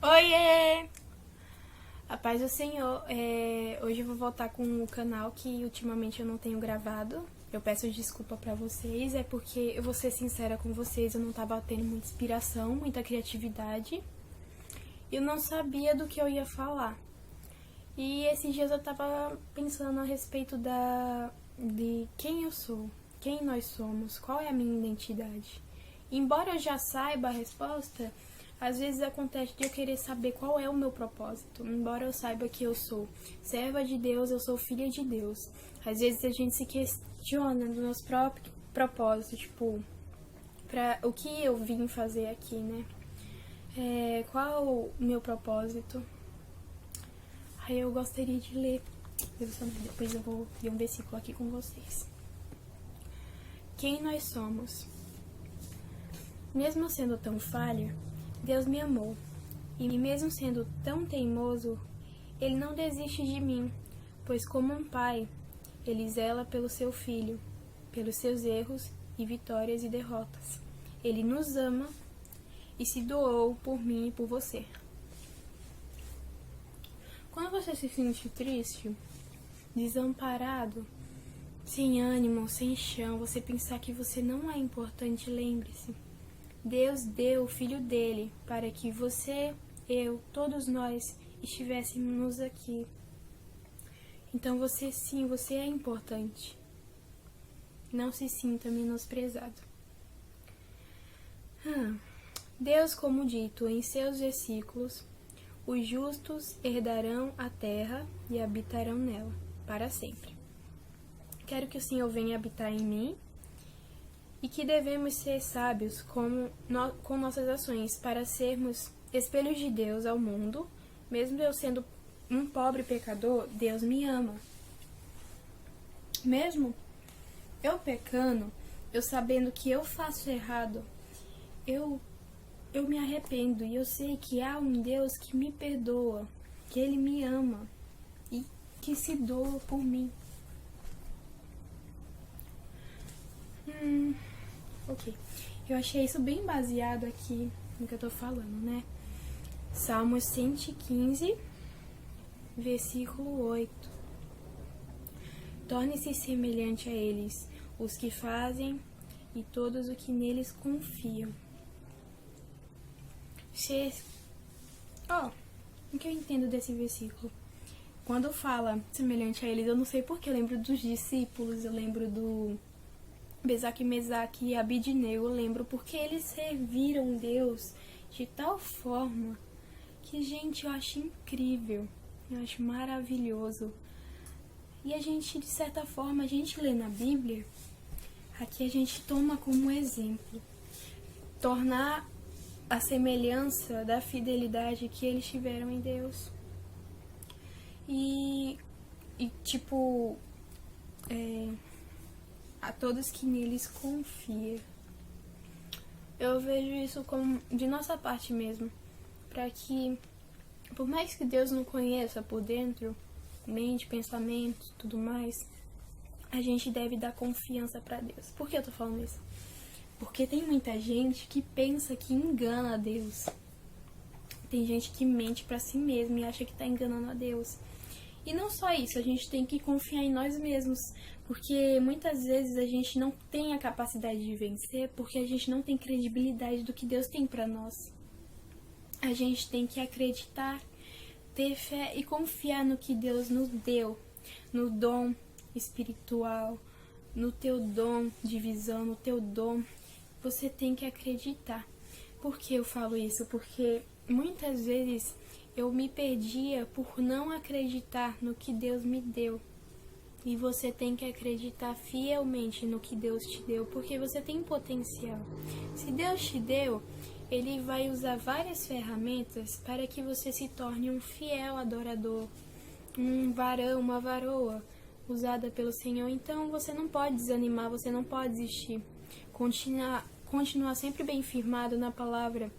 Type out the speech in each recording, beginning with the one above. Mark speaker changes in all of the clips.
Speaker 1: Oiê! A paz do Senhor. Hoje eu vou voltar com o canal que ultimamente eu não tenho gravado. Eu peço desculpa pra vocês, é porque eu vou ser sincera com vocês, eu não tava tendo muita inspiração, muita criatividade. Eu não sabia do que eu ia falar. E esses dias eu tava pensando a respeito de quem eu sou, quem nós somos, qual é a minha identidade. Embora eu já saiba a resposta, às vezes acontece de eu querer saber qual é o meu propósito. Embora eu saiba que eu sou serva de Deus, eu sou filha de Deus. Às vezes a gente se questiona do nosso próprio propósito, tipo, o que eu vim fazer aqui, né? Qual o meu propósito? Aí eu gostaria de ler, depois eu vou ler um versículo aqui com vocês. Quem nós somos? Mesmo sendo tão falho, Deus me amou, e mesmo sendo tão teimoso, Ele não desiste de mim, pois como um pai, Ele zela pelo seu filho, pelos seus erros e vitórias e derrotas. Ele nos ama e se doou por mim e por você. Quando você se sente triste, desamparado, sem ânimo, sem chão, você pensar que você não é importante, lembre-se. Deus deu o Filho dele para que você, eu, todos nós estivéssemos aqui. Então você sim, você é importante. Não se sinta menosprezado. Deus, como dito em seus versículos, os justos herdarão a terra e habitarão nela para sempre. Quero que o Senhor venha habitar em mim e que devemos ser sábios com nossas ações para sermos espelhos de Deus ao mundo. Mesmo eu sendo um pobre pecador, Deus me ama. Mesmo eu pecando, eu sabendo que eu faço errado, eu me arrependo e eu sei que há um Deus que me perdoa, que Ele me ama e que se doa por mim. Ok, eu achei isso bem baseado aqui no que eu tô falando, né? Salmos 115, versículo 8. Torne-se semelhante a eles, os que fazem e todos os que neles confiam. O que eu entendo desse versículo? Quando fala semelhante a eles, eu não sei porque eu lembro dos discípulos, eu lembro do Besaque, Mesaque e Abidineu, eu lembro porque eles serviram Deus de tal forma que, gente, eu acho incrível, eu acho maravilhoso. E a gente, de certa forma, a gente lê na Bíblia, aqui a gente toma como exemplo, tornar a semelhança da fidelidade que eles tiveram em Deus. E a todos que neles confiam. Eu vejo isso como de nossa parte mesmo, para que, por mais que Deus não conheça por dentro, mente, pensamento, tudo mais, a gente deve dar confiança para Deus. Por que eu tô falando isso? Porque tem muita gente que pensa que engana a Deus. Tem gente que mente para si mesmo e acha que tá enganando a Deus. E não só isso, a gente tem que confiar em nós mesmos, porque muitas vezes a gente não tem a capacidade de vencer porque a gente não tem credibilidade do que Deus tem para nós. A gente tem que acreditar, ter fé e confiar no que Deus nos deu, no dom espiritual, no teu dom de visão, no teu dom. Você tem que acreditar. Por que eu falo isso? Porque muitas vezes eu me perdia por não acreditar no que Deus me deu. E você tem que acreditar fielmente no que Deus te deu, porque você tem potencial. Se Deus te deu, Ele vai usar várias ferramentas para que você se torne um fiel adorador, um varão, uma varoa usada pelo Senhor. Então você não pode desanimar, você não pode desistir. Continuar sempre bem firmado na palavra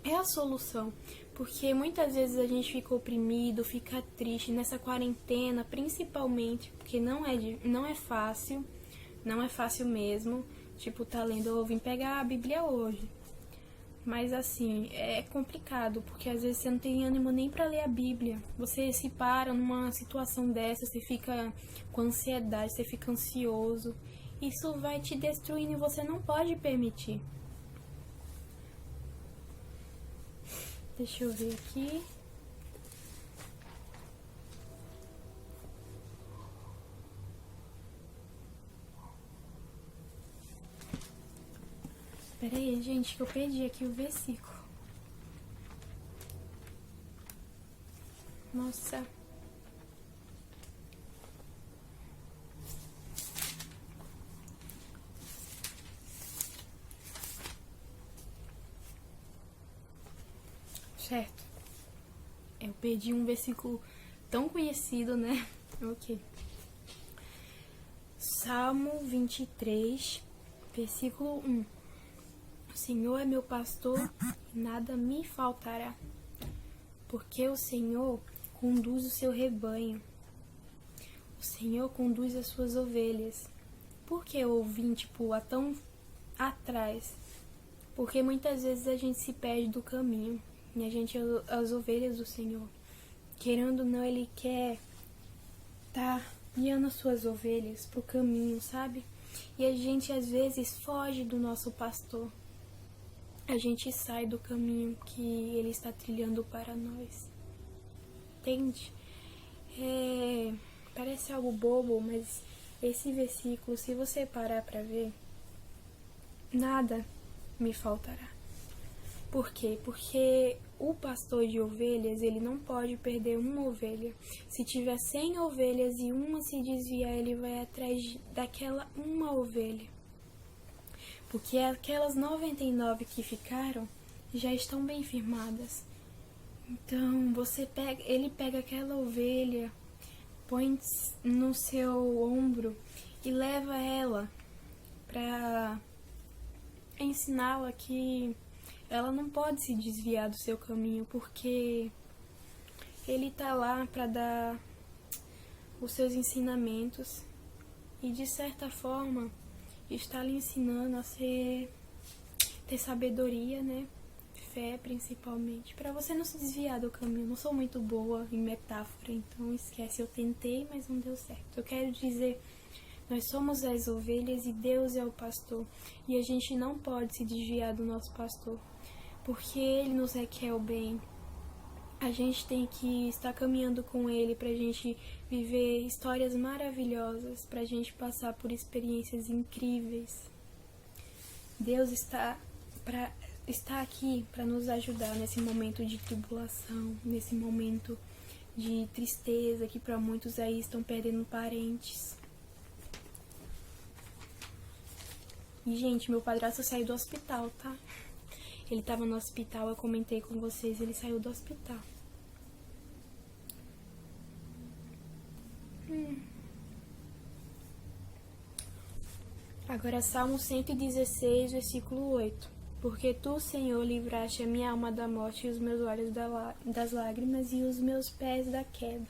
Speaker 1: é a solução, porque muitas vezes a gente fica oprimido, fica triste nessa quarentena, principalmente, porque não é fácil, não é fácil mesmo, tipo, tá lendo, eu vim pegar a Bíblia hoje, Mas assim, é complicado, porque às vezes você não tem ânimo nem pra ler a Bíblia. Você se para numa situação dessa, você fica com ansiedade, você fica ansioso. Isso vai te destruindo e você não pode permitir. Deixa eu ver aqui. Pera aí, gente, que eu perdi aqui o versículo. Nossa. Certo. Eu perdi um versículo tão conhecido, né? Ok. Salmo 23, versículo 1. O Senhor é meu pastor e nada me faltará, porque o Senhor conduz o seu rebanho. O Senhor conduz as suas ovelhas. Por que o ouvinte pula tão atrás? Porque muitas vezes a gente se perde do caminho. E a gente é as ovelhas do Senhor. Querendo ou não, Ele quer tá guiando as suas ovelhas pro caminho, sabe? E a gente às vezes foge do nosso pastor. A gente sai do caminho que Ele está trilhando para nós. Entende? Parece algo bobo, mas esse versículo, se você parar para ver, nada me faltará. Por quê? Porque o pastor de ovelhas, ele não pode perder uma ovelha. Se tiver 100 ovelhas e uma se desviar, ele vai atrás daquela uma ovelha. Porque aquelas 99 que ficaram já estão bem firmadas. Então, ele pega aquela ovelha, põe no seu ombro e leva ela para ensiná-la que ela não pode se desviar do seu caminho, porque ele tá lá para dar os seus ensinamentos e, de certa forma, está lhe ensinando a ter sabedoria, né? Fé, principalmente, para você não se desviar do caminho. Eu não sou muito boa em metáfora, então esquece, eu tentei, mas não deu certo. Eu quero dizer, nós somos as ovelhas e Deus é o pastor, e a gente não pode se desviar do nosso pastor, porque Ele nos requer o bem. A gente tem que estar caminhando com Ele pra gente viver histórias maravilhosas, pra gente passar por experiências incríveis. Deus está aqui para nos ajudar nesse momento de tribulação, nesse momento de tristeza, que para muitos aí estão perdendo parentes. E, gente, meu padrasto saiu do hospital, tá? Ele tava no hospital, eu comentei com vocês, ele saiu do hospital. Agora, Salmo 116, versículo 8. Porque tu, Senhor, livraste a minha alma da morte e os meus olhos das lágrimas e os meus pés da queda.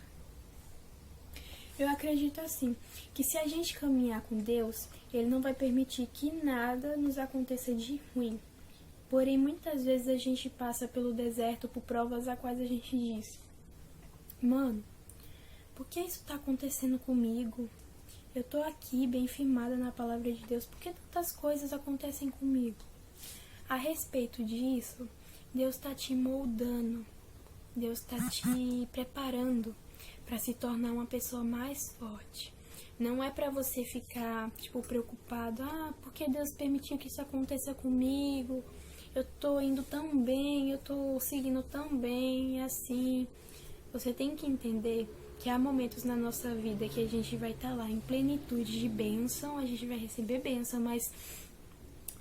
Speaker 1: Eu acredito assim, que se a gente caminhar com Deus, Ele não vai permitir que nada nos aconteça de ruim. Porém, muitas vezes a gente passa pelo deserto por provas a quais a gente diz: mano, por que isso tá acontecendo comigo? Eu tô aqui bem firmada na palavra de Deus, por que tantas coisas acontecem comigo? A respeito disso, Deus tá te moldando, Deus tá te preparando para se tornar uma pessoa mais forte. Não é para você ficar, preocupado, porque Deus permitiu que isso aconteça comigo, eu tô indo tão bem, eu tô seguindo tão bem, assim. Você tem que entender que há momentos na nossa vida que a gente vai estar lá em plenitude de bênção, a gente vai receber bênção, mas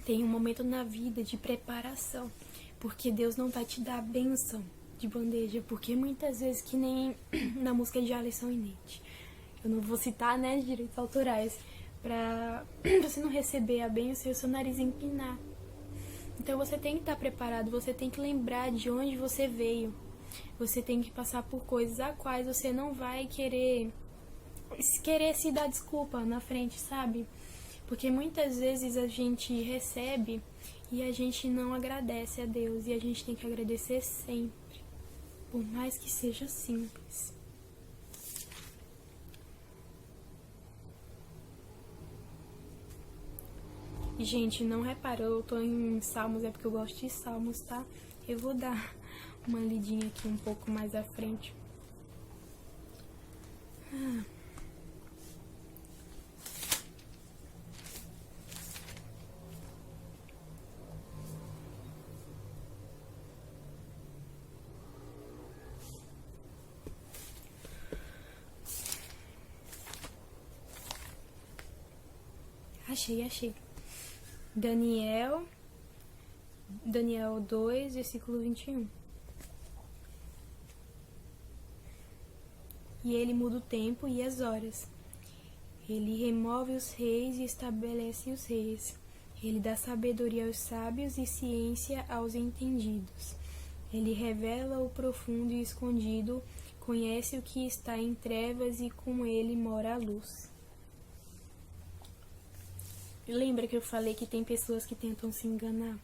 Speaker 1: tem um momento na vida de preparação, porque Deus não vai te dar bênção de bandeja, porque muitas vezes, que nem na música de Alisson e Neide, eu não vou citar, né, direitos autorais, pra você não receber a bênção e o seu nariz empinar. Então você tem que estar preparado, você tem que lembrar de onde você veio. Você tem que passar por coisas a quais você não vai querer se dar desculpa na frente, sabe? Porque muitas vezes a gente recebe E a gente não agradece a Deus, e a gente tem que agradecer sempre, por mais que seja simples. E, gente, não reparou, eu tô em Salmos, é porque eu gosto de Salmos, tá? Eu vou dar uma lidinha aqui um pouco mais à frente. Achei. Daniel 2, versículo 21. E ele muda o tempo e as horas. Ele remove os reis e estabelece os reis. Ele dá sabedoria aos sábios e ciência aos entendidos. Ele revela o profundo e escondido, conhece o que está em trevas e com ele mora a luz. Lembra que eu falei que tem pessoas que tentam se enganar?